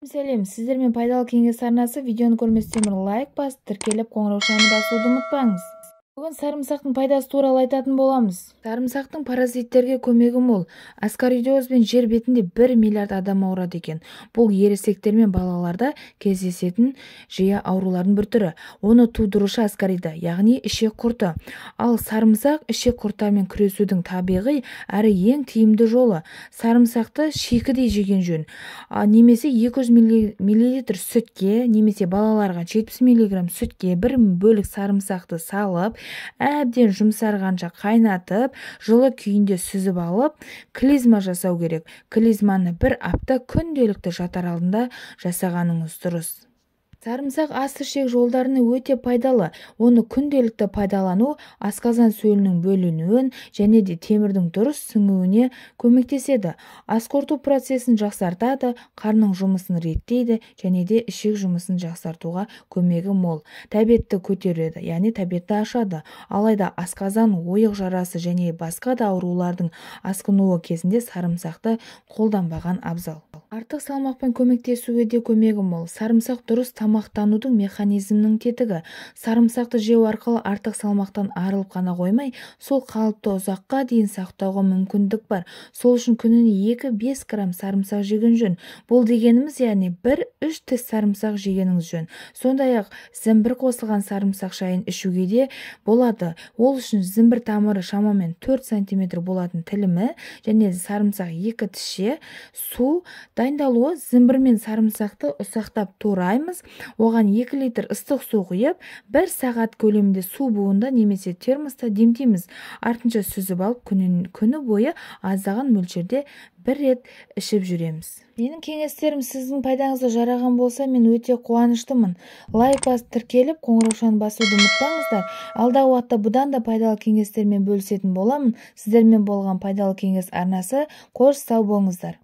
Сәлем, сіздермен пайдалы кеңес арнасы. Видеоны көрместен лайк басып, тіркеліп қоңыраушаны басуды ұмытпаңыз. Бүгін сарымсақтың пайдасы туралы айтатын боламыз. Сарымсақтың паразиттерге көмегі мол. Аскаридиозбен жер бетінде 1 миллиард адам ауырады екен. Бұл ересектер мен балаларда кездесетін жиі аурулардың бір түрі. Оны тудырушы аскарида, яғни ішек құрты. Ал сарымсақ ішек құрттармен күресудің табиғи әрі ең тиімді жолы. Сарымсақты шикідей жеген жөн. Немесе 200 мл сүтке, немесе балаларға 70 мг сүтке 1 бөлік сарымсақты салып, әбден жұмсарғанша қайнатып, жылы күйінде сүзіп алып, клизма жасау керек. Клизманы 1 апта күнделікті жатар алдында жасағаныңыз дұрыс. Сарымсақ ас-ішек жолдарына өте пайдалы. Оны күнделікті пайдалану асқазан сөлінің бөлінуін және де темірдің дұрыс сіңуіне көмектеседі. Ас қорыту процесін жақсартады, қарның жұмысын реттейді және де ішек жұмысын жақсартуға көмегі мол. Тәбетті көтереді, яғни тәбетті ашады. Алайда асқазан, ойық жарасы және басқа да аурулардың асқынуы кезінде сарымсақты қолданбаған абзал. Артық салмақпен көмектесуге де көмегі мол. Сарымсақ дұрыс тамақтанудың механизмінің тетігі. Сарымсақты жеу арқылы артық салмақтан арылып қана қоймай, сол қалыпты ұзаққа дейін сақтауға мүмкіндік бар. Сол үшін күніне 2-5 грамм сарымсақ жеген жөн. Бұл дегеніміз, яғни 1-3 тіс сарымсақ жегеніңіз жөн. Сондай-ақ зімбір қосылған сарымсақ шайын ішуге де болады. Ол үшін зімбір тамыры шамамен 4 см болатын тілімі және сарымсақ 2 тісше су дайындалуы. Зімбір мен сарымсақты ұсақтап тураймыз. Оған 2 литр ыстық су құйып, 1 сағат көлемінде су буында немесе термоста демтейміз. Артынша сүзіп алып, күні бойы аздаған мөлшерде 1 рет ішіп жүреміз. Менің кеңестерім сіздің пайдаңызға жараған болса, мен өте қуаныштымын. Лайк басып, тіркеліп, қоңыраушаны басуды ұмытпаңыздар. Алдағы уақытта бұдан да пайдалы кеңестермен бөлісетін боламын. Сіздермен болған пайдалы кеңес арнасы. Қош сау болыңыздар.